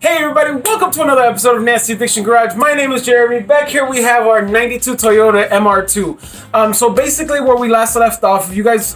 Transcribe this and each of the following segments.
Hey everybody, welcome to another episode of Nasty Addiction Garage. My name is Jeremy. Back here we have our 92 Toyota MR2. So basically where we last left off, if you guys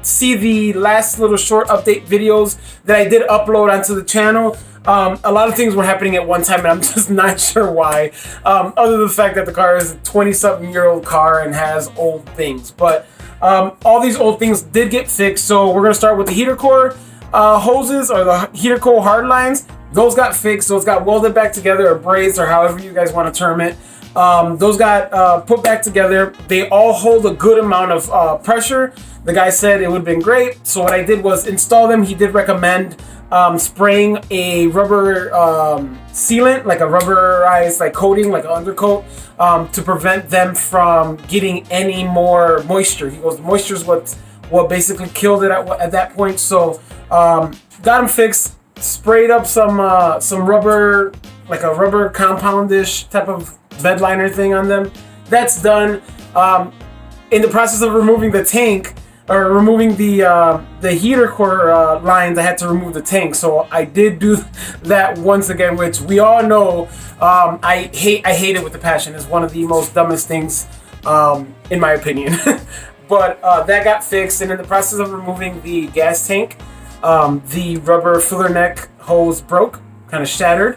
see the last little short update videos that I did upload onto the channel, a lot of things were happening at one time and I'm just not sure why. Other than the fact that the car is a 20-something-year-old car and has old things. But all these old things did get fixed, so we're going to start with the heater core hoses, or the heater core hard lines. Those got fixed, those got welded back together, or brazed, or however you guys want to term it. Those got put back together. They all hold a good amount of pressure. The guy said it would have been great, so what I did was install them. He did recommend spraying a rubber sealant, like a rubberized coating, like an undercoat, to prevent them from getting any more moisture. He goes, moisture is what basically killed it at that point. So got them fixed. Sprayed up some rubber, like a rubber compound-ish type of bed liner thing on them. That's done. In the process of removing the tank, or removing the heater core lines, I had to remove the tank. So I did do that once again, which we all know I hate it with a passion. It's one of the most dumbest things in my opinion. But that got fixed, and in the process of removing the gas tank, the rubber filler neck hose broke, kind of shattered.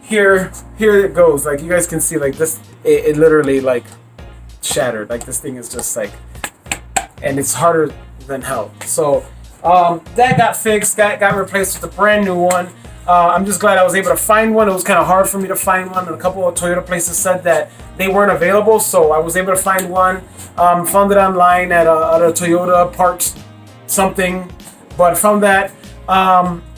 Here it goes. Like you guys can see, like this, it literally like shattered. Like this thing is just like, and it's harder than hell. So that got fixed, got replaced with a brand new one. I'm just glad I was able to find one. It was kind of hard for me to find one, and a couple of Toyota places said that they weren't available, so I was able to find one. Found it online at a Toyota parts something, but found that.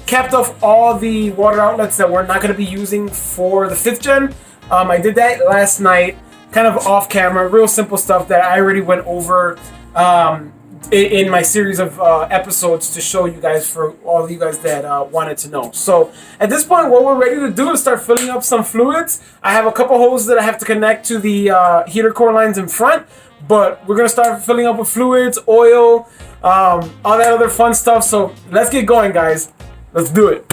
Capped off all the water outlets that we're not going to be using for the 5th gen. I did that last night, kind of off camera, real simple stuff that I already went over in my series of episodes to show you guys, for all of you guys that wanted to know. So at this point, what we're ready to do is start filling up some fluids. I have a couple hoses that I have to connect to the heater core lines in front, but we're going to start filling up with fluids, oil, all that other fun stuff. So let's get going, guys. Let's do it.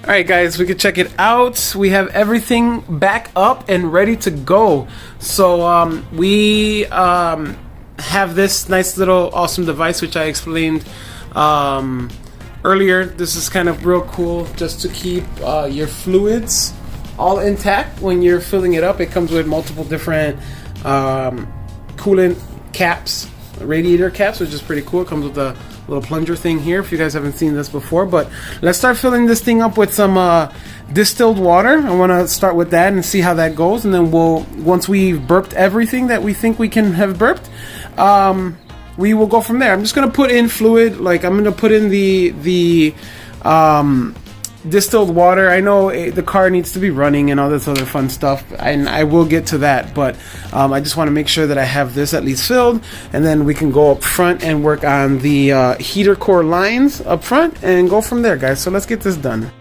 All right, guys, we can check it out. We have everything back up and ready to go. So we have this nice little awesome device, which I explained earlier. This is kind of real cool, just to keep your fluids all intact when you're filling it up. It comes with multiple different coolant caps, radiator caps, which is pretty cool. It comes with a little plunger thing here, if you guys haven't seen this before. But let's start filling this thing up with some distilled water. I want to start with that and see how that goes, and then once we've burped everything that we think we can have burped, we will go from there. I'm just going to put in fluid, like I'm going to put in the distilled water. I know the car needs to be running and all this other fun stuff, and I will get to that, but I just want to make sure that I have this at least filled, and then we can go up front and work on the heater core lines up front and go from there, guys. So let's get this done.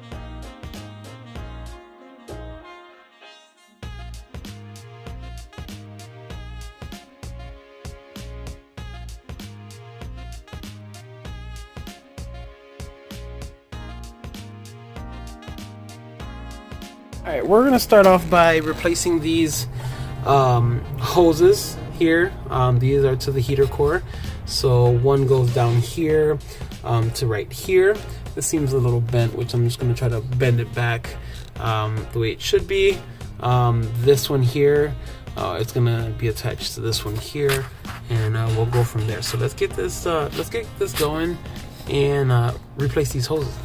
Alright, we're going to start off by replacing these hoses here. These are to the heater core. So one goes down here to right here. This seems a little bent, which I'm just going to try to bend it back the way it should be. This one here, it's going to be attached to this one here, and we'll go from there. So let's get this going and replace these hoses.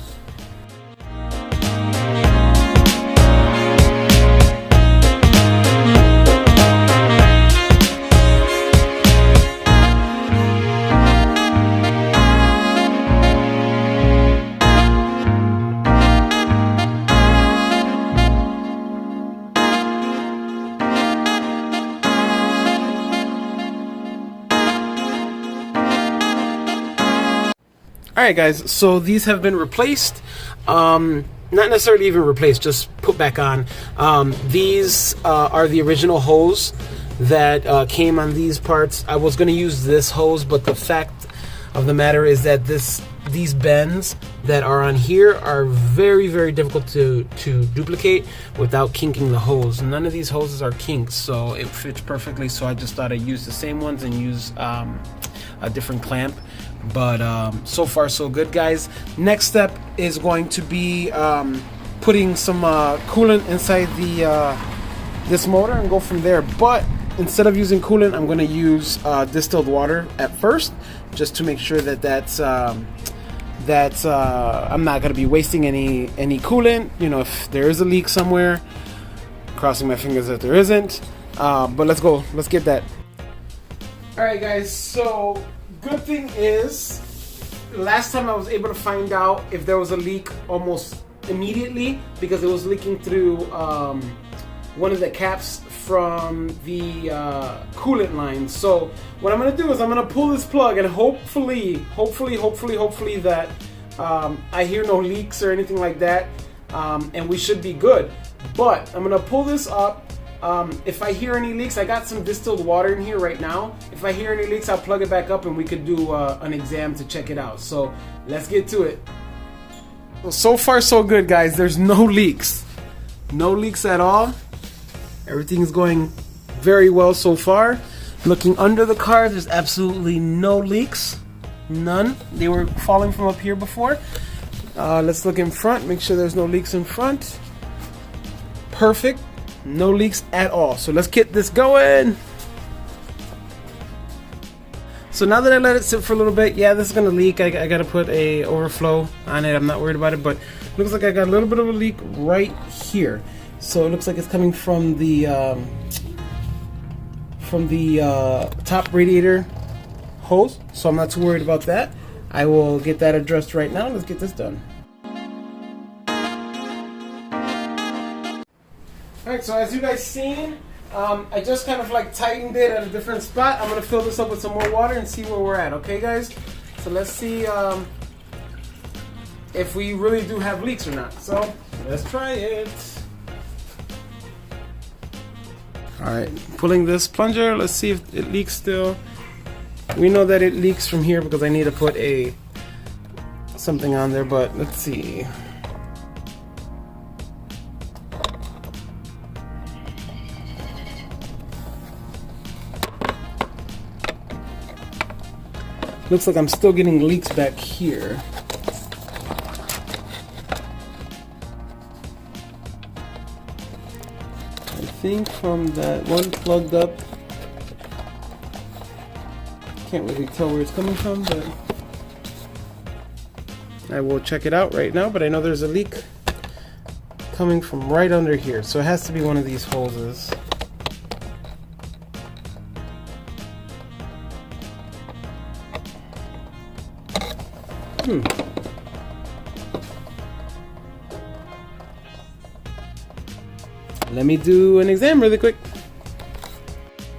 Alright, guys, so these have been replaced. Not necessarily even replaced, just put back on. These are the original hose that came on these parts. I was going to use this hose, but the fact of the matter is that this these bends that are on here are very, very difficult to duplicate without kinking the hose. None of these hoses are kinked, so it fits perfectly. So I just thought I'd use the same ones and use a different clamp. But so far so good, guys. Next step is going to be putting some coolant inside the this motor and go from there. But instead of using coolant, I'm going to use distilled water at first, just to make sure that that's I'm not going to be wasting any coolant. You know, if there is a leak somewhere, crossing my fingers that there isn't. But let's go. Let's get that. All right, guys. So good thing is, last time I was able to find out if there was a leak almost immediately because it was leaking through one of the caps from the coolant line. So what I'm gonna do is I'm gonna pull this plug, and hopefully that I hear no leaks or anything like that, and we should be good. But I'm gonna pull this up. If I hear any leaks, I got some distilled water in here right now. If I hear any leaks, I'll plug it back up and we could do an exam to check it out. So let's get to it. So far so good, guys. There's no leaks. No leaks at all. Everything's going very well so far. Looking under the car, there's absolutely no leaks. None. They were falling from up here before. Let's look in front, make sure there's no leaks in front. Perfect. No leaks at all. So let's get this going. So now that I let it sit for a little bit, yeah, this is gonna leak. I gotta put a overflow on it. I'm not worried about it, but looks like I got a little bit of a leak right here. So it looks like it's coming from the top radiator hose. So I'm not too worried about that. I will get that addressed right now. Let's get this done. Alright, so as you guys seen, I just kind of like tightened it at a different spot. I'm going to fill this up with some more water and see where we're at, okay guys? So let's see if we really do have leaks or not. So let's try it. Alright, pulling this plunger, let's see if it leaks still. We know that it leaks from here because I need to put something on there, but let's see. Looks like I'm still getting leaks back here. I think from that one plugged up. Can't really tell where it's coming from, but I will check it out right now. But I know there's a leak coming from right under here, so it has to be one of these hoses. Let me do an exam really quick.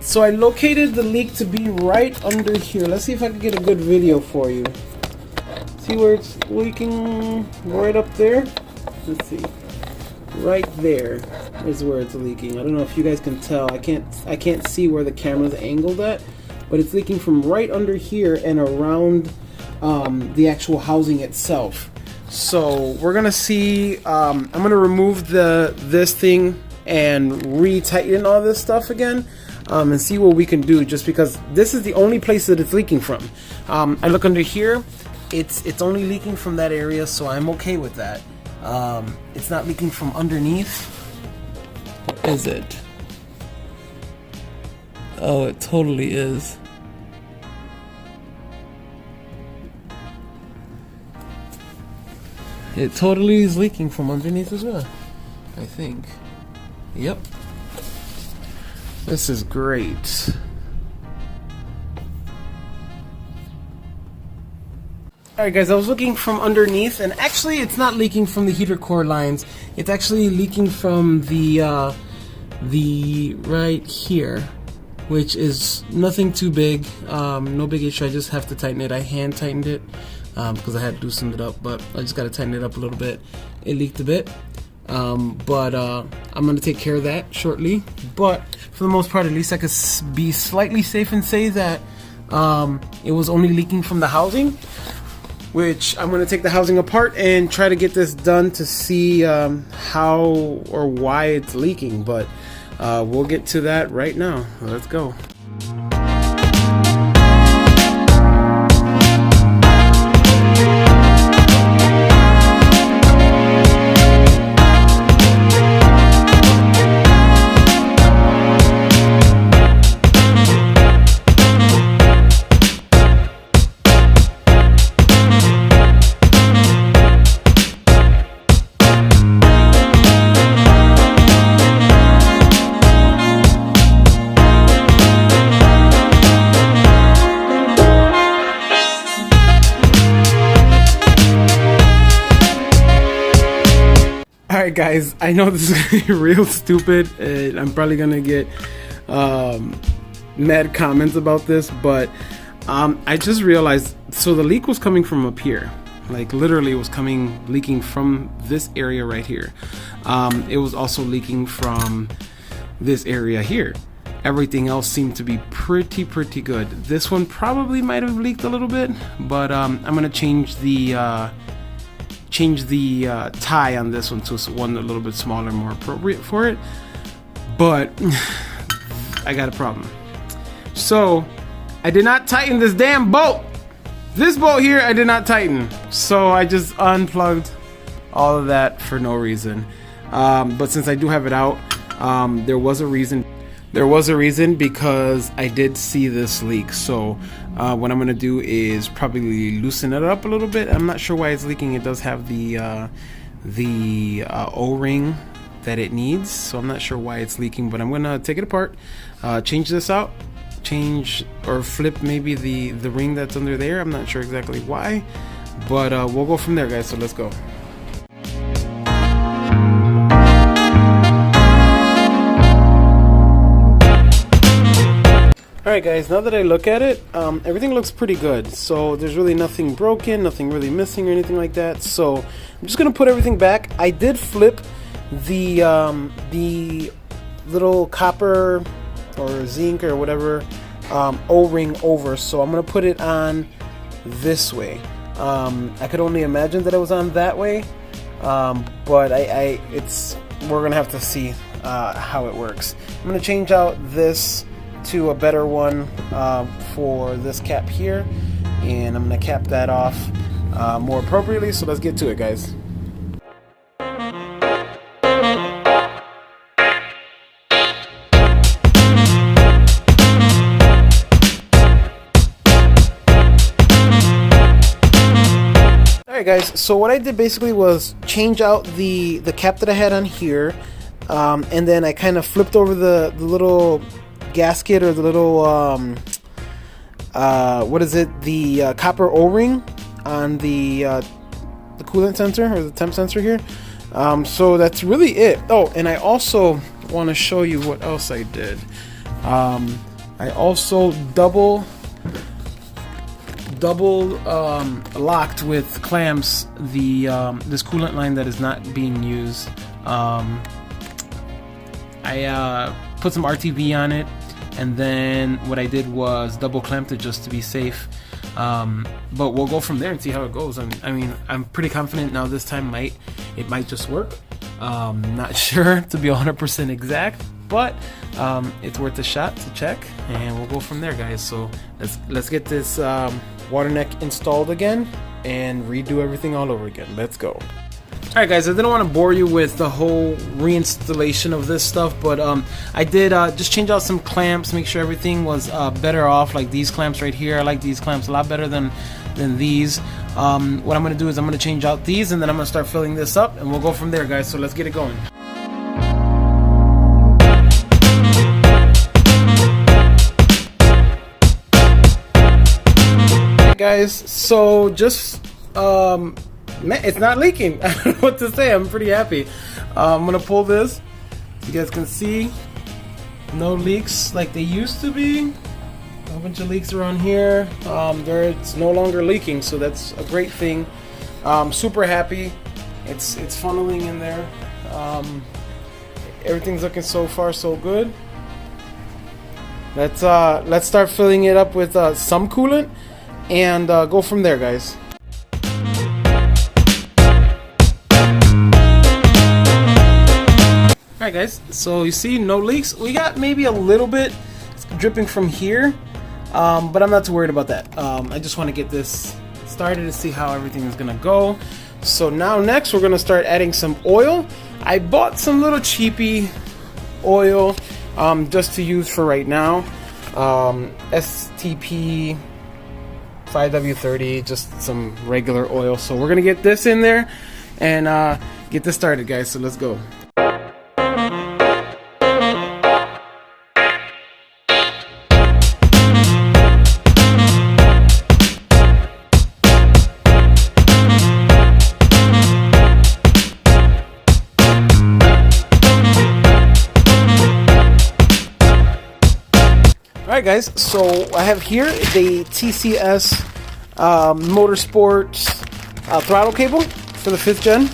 So I located the leak to be right under here. Let's see if I can get a good video for you. See where it's leaking right up there? Let's see. Right there is where it's leaking. I don't know if you guys can tell. I can't see where the camera's angled at, but it's leaking from right under here and around the actual housing itself. So we're gonna see. I'm gonna remove this thing and re-tighten all this stuff again, and see what we can do. Just because this is the only place that it's leaking from. I look under here. It's only leaking from that area, so I'm okay with that. It's not leaking from underneath. Or is it? Oh, it totally is. It totally is leaking from underneath as well, I think. Yep. This is great. Alright guys, I was looking from underneath, and actually it's not leaking from the heater core lines. It's actually leaking from the right here, which is nothing too big. No big issue. I just have to tighten it. I hand tightened it because I had loosened it up, but I just got to tighten it up a little bit. It leaked a bit, but I'm going to take care of that shortly. But for the most part, at least I could be slightly safe and say that it was only leaking from the housing. which I'm going to take the housing apart and try to get this done to see how or why it's leaking, but we'll get to that right now. Let's go. Alright guys, I know this is gonna be real stupid and I'm probably gonna get mad comments about this, but I just realized, so the leak was coming from up here. Like literally it was leaking from this area right here. It was also leaking from this area here. Everything else seemed to be pretty good. This one probably might have leaked a little bit, but I'm gonna change the tie on this one to one a little bit smaller, more appropriate for it. But I got a problem. So I did not tighten this damn bolt. This bolt here I did not tighten, so I just unplugged all of that for no reason. But since I do have it out, there was a reason. There was a reason, because I did see this leak. So what I'm gonna do is probably loosen it up a little bit. I'm not sure why it's leaking. It does have the O-ring that it needs, so I'm not sure why it's leaking, but I'm gonna take it apart, change this out, change or flip maybe the ring that's under there. I'm not sure exactly why, but we'll go from there, guys. So let's go. Alright guys, now that I look at it, everything looks pretty good. So there's really nothing broken, nothing really missing or anything like that. So I'm just gonna put everything back. I did flip the little copper or zinc or whatever O-ring over, so I'm gonna put it on this way. I could only imagine that it was on that way, but we're gonna have to see how it works. I'm gonna change out this to a better one for this cap here, and I'm gonna cap that off more appropriately. So let's get to it, guys. Alright guys, so what I did basically was change out the cap that I had on here, and then I kind of flipped over the little gasket, or the little what is it, the copper O-ring on the coolant sensor, or the temp sensor here. So that's really it. Oh, and I also want to show you what else I did. I also double locked with clamps this coolant line that is not being used. I put some RTV on it, and then what I did was double clamped it just to be safe. But we'll go from there and see how it goes. I mean, I'm pretty confident now this time it might just work. Not sure to be 100% exact, but it's worth a shot to check, and we'll go from there, guys. So let's get this water neck installed again and redo everything all over again. Let's go. Alright guys, I didn't want to bore you with the whole reinstallation of this stuff, but I did just change out some clamps, make sure everything was better off, like these clamps right here. I like these clamps a lot better than these. What I'm going to do is I'm going to change out these, and then I'm going to start filling this up, and we'll go from there, guys. So let's get it going. Alright guys, so just man, it's not leaking. I don't know what to say. I'm pretty happy. I'm gonna pull this so you guys can see. No leaks like they used to be. A bunch of leaks around here. It's no longer leaking, so that's a great thing. Super happy. It's funneling in there. Everything's looking so far so good. Let's start filling it up with some coolant and go from there, guys. Alright guys, so you see no leaks. We got maybe a little bit dripping from here, but I'm not too worried about that. I just want to get this started to see how everything is gonna go. So now next we're gonna start adding some oil. I bought some little cheapy oil just to use for right now. STP 5W30, just some regular oil. So we're gonna get this in there and get this started, guys. So let's go. Alright guys, so I have here the TCS Motorsports throttle cable for the 5th gen.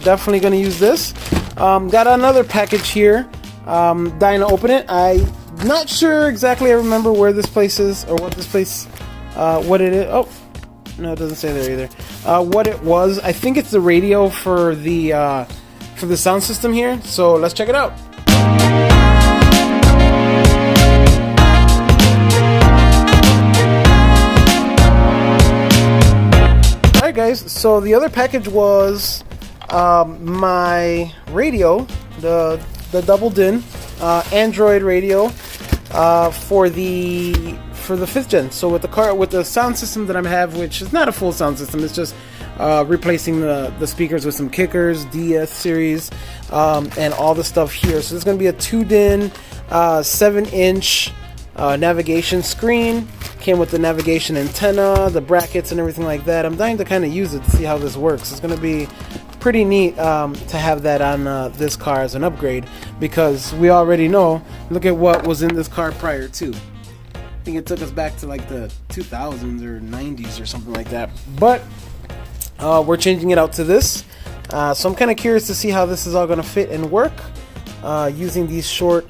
Definitely going to use this. Got another package here. Dying to open it. I'm not sure exactly. I remember where this place is or what this place, what it is. Oh, no, it doesn't say there either. What it was. I think it's the radio for the sound system here. So let's check it out. Alright guys, so the other package was my radio, the double DIN Android radio for the 5th gen. So with the sound system that I have, which is not a full sound system, it's just replacing the speakers with some kickers, DS series, and all the stuff here. So there's going to be a 2-DIN 7-inch navigation screen. Came with the navigation antenna, the brackets, and everything like that. I'm dying to kind of use it to see how this works. It's going to be pretty neat to have that on this car as an upgrade, because we already know, look at what was in this car prior to. I think it took us back to like the 2000s or 90s or something like that. But we're changing it out to this. So I'm kind of curious to see how this is all going to fit and work using these short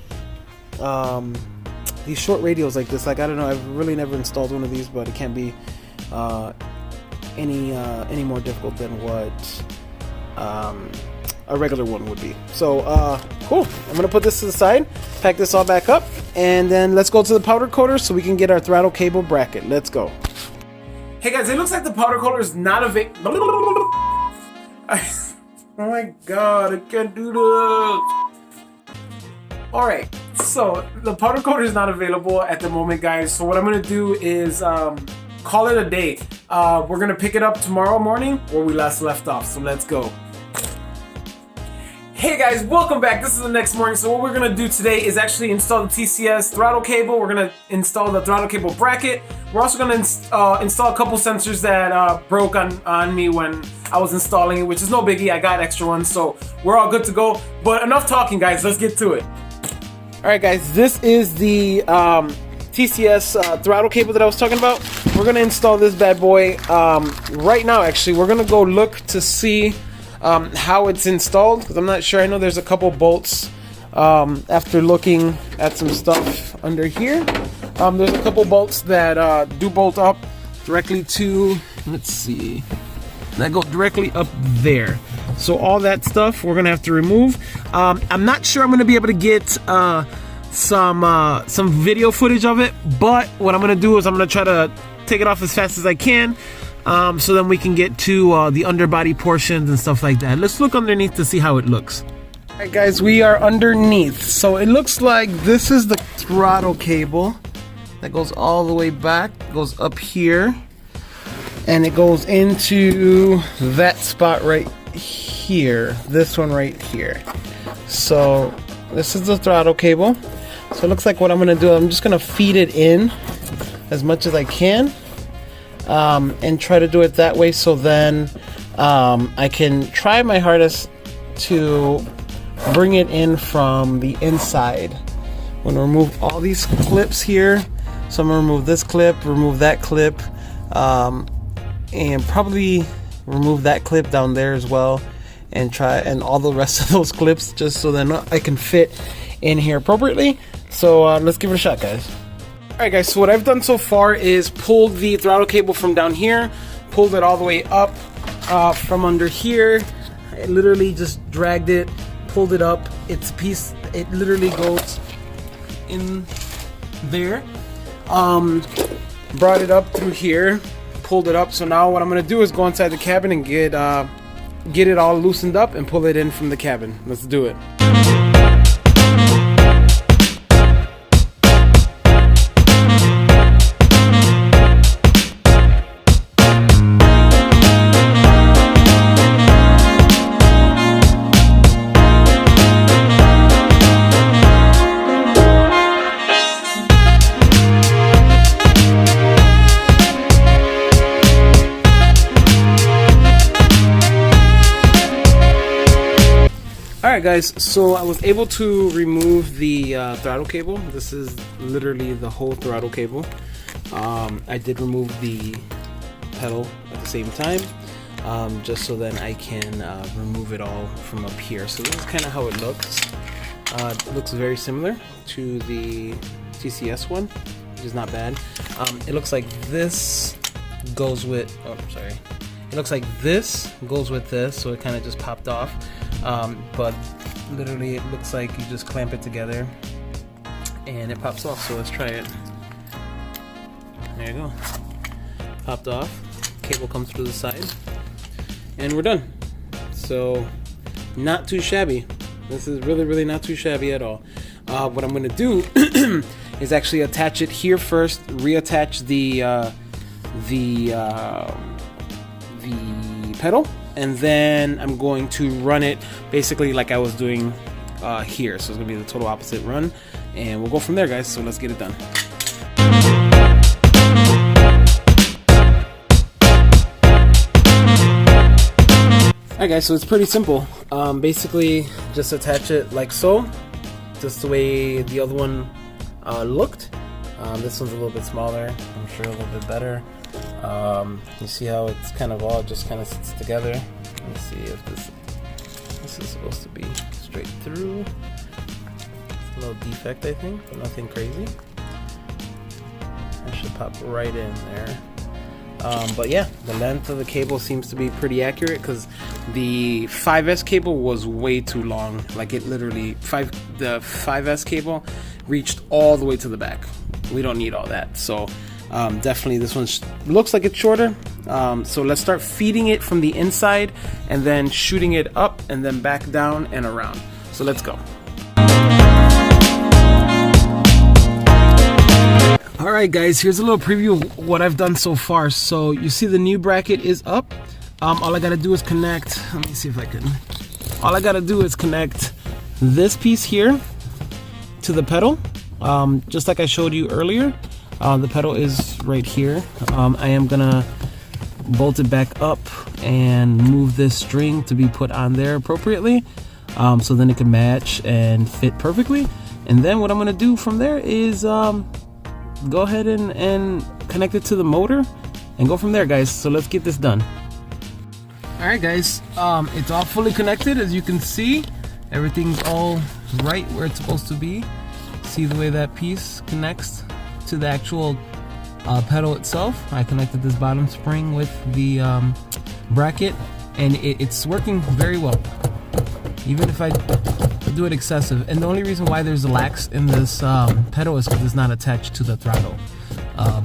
radios like this. Like, I don't know, I've really never installed one of these, but it can't be any more difficult than what a regular one would be. So cool. I'm gonna put this to the side, pack this all back up, and then let's go to the powder coater so we can get our throttle cable bracket. Let's go. Hey guys, it looks like the powder coater is not available. Oh my god, I can't do this. Alright, so the powder coater is not available at the moment, guys. So what I'm going to do is call it a day. We're going to pick it up tomorrow morning where we last left off. So let's go. Hey guys, welcome back. This is the next morning. So what we're going to do today is actually install the TCS throttle cable. We're going to install the throttle cable bracket. We're also going to install a couple sensors that broke on me when I was installing it, which is no biggie. I got extra ones, so we're all good to go. But enough talking, guys. Let's get to it. Alright guys, this is the TCS throttle cable that I was talking about. We're going to install this bad boy right now. Actually, we're going to go look to see how it's installed, because I'm not sure. I know there's a couple bolts after looking at some stuff under here. There's a couple bolts that do bolt up directly to, let's see, that go directly up there. So all that stuff we're gonna have to remove. I'm not sure I'm gonna be able to get some video footage of it, but what I'm gonna do is I'm gonna try to take it off as fast as I can, so then we can get to the underbody portions and stuff like that. Let's look underneath to see how it looks. Alright guys, we are underneath. So it looks like this is the throttle cable that goes all the way back, goes up here, and it goes into that spot right here, this one right here. So this is the throttle cable. So it looks like what I'm gonna do, I'm just gonna feed it in as much as I can, and try to do it that way, so then I can try my hardest to bring it in from the inside. I'm gonna remove all these clips here. So I'm gonna remove this clip, remove that clip, and probably remove that clip down there as well, and all the rest of those clips, just so then I can fit in here appropriately. So let's give it a shot, guys. Alright guys, so what I've done so far is pulled the throttle cable from down here, pulled it all the way up from under here. I literally just dragged it, pulled it up. It's a piece, it literally goes in there. Brought it up through here, pulled it up. So now what I'm gonna do is go inside the cabin and get it all loosened up and pull it in from the cabin. Let's do it. Alright guys, so I was able to remove the throttle cable. This is literally the whole throttle cable. I did remove the pedal at the same time, just so then I can remove it all from up here. So this is kind of how it looks. It looks very similar to the TCS one, which is not bad. It looks like this goes with, oh sorry. It looks like this goes with this, so it kind of just popped off. But literally it looks like you just clamp it together and it pops off. So let's try it. There you go. Popped off. Cable comes through the side and we're done. So not too shabby. This is really not too shabby at all. What I'm gonna do is actually attach it here first, reattach the pedal, and then I'm going to run it basically like I was doing here. So it's gonna be the total opposite run, and we'll go from there, guys. So let's get it done. Alright guys, so it's pretty simple. Basically just attach it like so, just the way the other one looked. This one's a little bit smaller, I'm sure a little bit better. You see how it's kind of all just kind of sits together. Let's see if this is supposed to be straight through. It's a little defect, I think, but nothing crazy. I should pop right in there. But yeah, the length of the cable seems to be pretty accurate, because the 5S cable was way too long. Like it literally, the 5S cable reached all the way to the back. We don't need all that. So definitely this one looks like it's shorter. So let's start feeding it from the inside and then shooting it up and then back down and around. So let's go. Alright guys, here's a little preview of what I've done so far. So you see the new bracket is up. All I gotta do is connect, let me see if I can. All I gotta do is connect this piece here to the pedal. Just like I showed you earlier. The pedal is right here. I am gonna bolt it back up and move this string to be put on there appropriately, so then it can match and fit perfectly. And then what I'm gonna do from there is go ahead and connect it to the motor and go from there, guys. So let's get this done. Alright guys, it's all fully connected. As you can see, everything's all right where it's supposed to be. See the way that piece connects to the actual pedal itself. I connected this bottom spring with the bracket, and it's working very well, even if I do it excessive. And the only reason why there's a lax in this pedal is because it's not attached to the throttle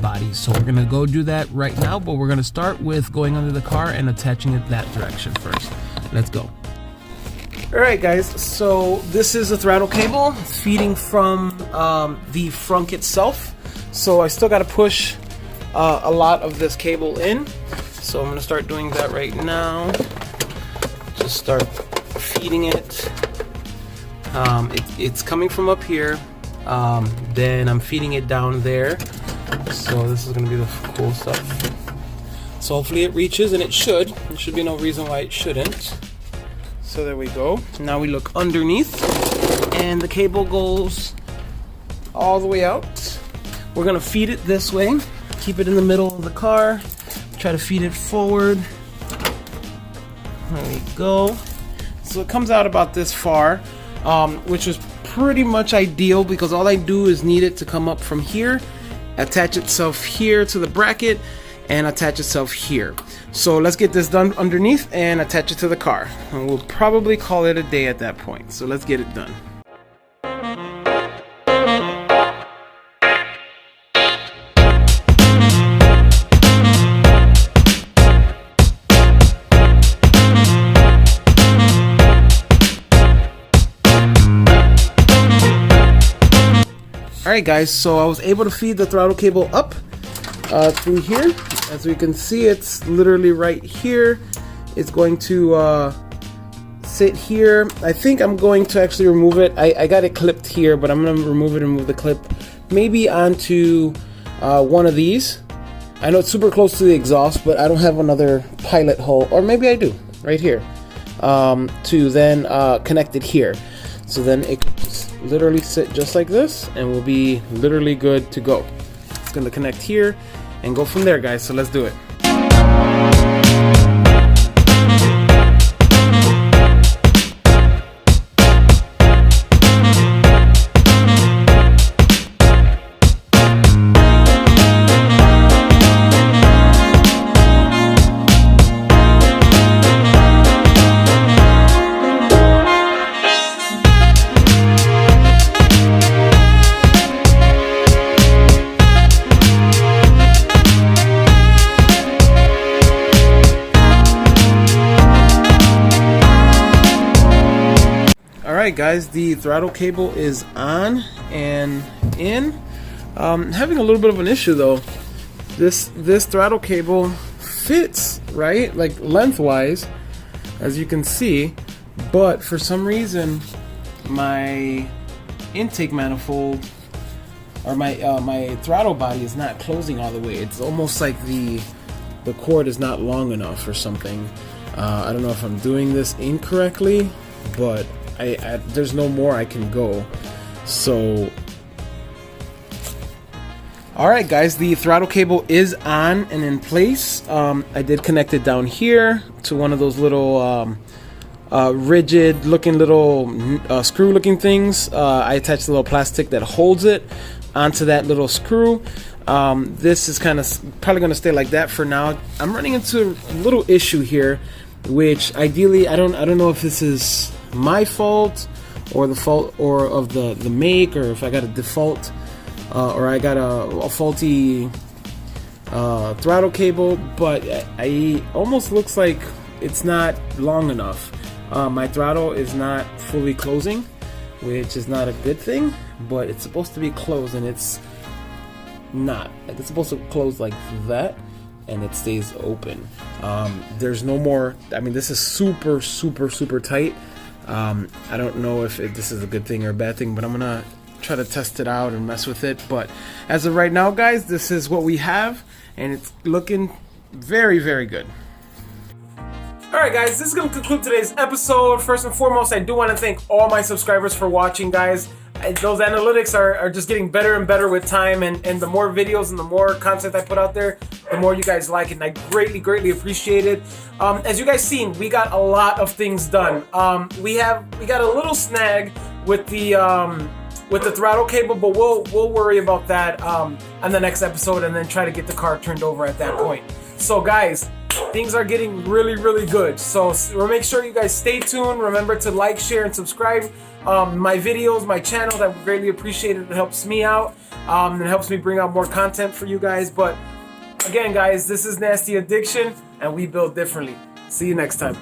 body. So we're gonna go do that right now, but we're gonna start with going under the car and attaching it that direction first. Let's go. Alright guys, so this is the throttle cable. It's feeding from the frunk itself. So I still got to push a lot of this cable in. So I'm going to start doing that right now. Just start feeding it. It's coming from up here. Then I'm feeding it down there. So this is going to be the cool stuff. So hopefully it reaches, and it should. There should be no reason why it shouldn't. So there we go. Now we look underneath, and the cable goes all the way out. We're gonna feed it this way, keep it in the middle of the car, try to feed it forward. There we go. So it comes out about this far, which is pretty much ideal, because all I do is need it to come up from here, attach itself here to the bracket, and attach itself here. So let's get this done underneath and attach it to the car. And we'll probably call it a day at that point. So let's get it done. Alright guys, so I was able to feed the throttle cable up through here. As we can see, it's literally right here. It's going to sit here. I think I'm going to actually remove it. I got it clipped here, but I'm going to remove it and move the clip maybe onto one of these. I know it's super close to the exhaust, but I don't have another pilot hole, or maybe I do, right here, to then connect it here. So then it could just literally sit just like this, and we'll be literally good to go. It's going to connect here and go from there, guys. So let's do it. Alright guys, the throttle cable is on and in. Having a little bit of an issue though. This throttle cable fits, right? Like lengthwise, as you can see, but for some reason my intake manifold, or my throttle body, is not closing all the way. It's almost like the cord is not long enough or something. I don't know if I'm doing this incorrectly, but there's no more I can go. So alright guys, the throttle cable is on and in place. I did connect it down here to one of those little rigid looking little screw looking things. I attached a little plastic that holds it onto that little screw. This is kind of probably going to stay like that for now. I'm running into a little issue here, which ideally I don't know if this is my fault or the fault or of the make, or if I got a default or I got a faulty throttle cable, but I almost looks like it's not long enough. My throttle is not fully closing, which is not a good thing, but it's supposed to be closed and it's not. Like, it's supposed to close like that and it stays open. There's no more. I mean, this is super tight. I don't know if this is a good thing or a bad thing, but I'm gonna try to test it out and mess with it. But as of right now guys, this is what we have and it's looking very good. Alright guys, this is going to conclude today's episode. First and foremost, I do want to thank all my subscribers for watching, guys. Those analytics are just getting better and better with time, and the more videos and the more content I put out there, the more you guys like it, and I greatly appreciate it. As you guys seen, we got a lot of things done. We got a little snag with the throttle cable, but we'll worry about that on the next episode, and then try to get the car turned over at that point. So guys, things are getting really good. So make sure you guys stay tuned. Remember to like, share, and subscribe my videos, my channel. That would greatly appreciate it. It helps me out. It helps me bring out more content for you guys. But again, guys, this is Nasty Addiction, and we build differently. See you next time.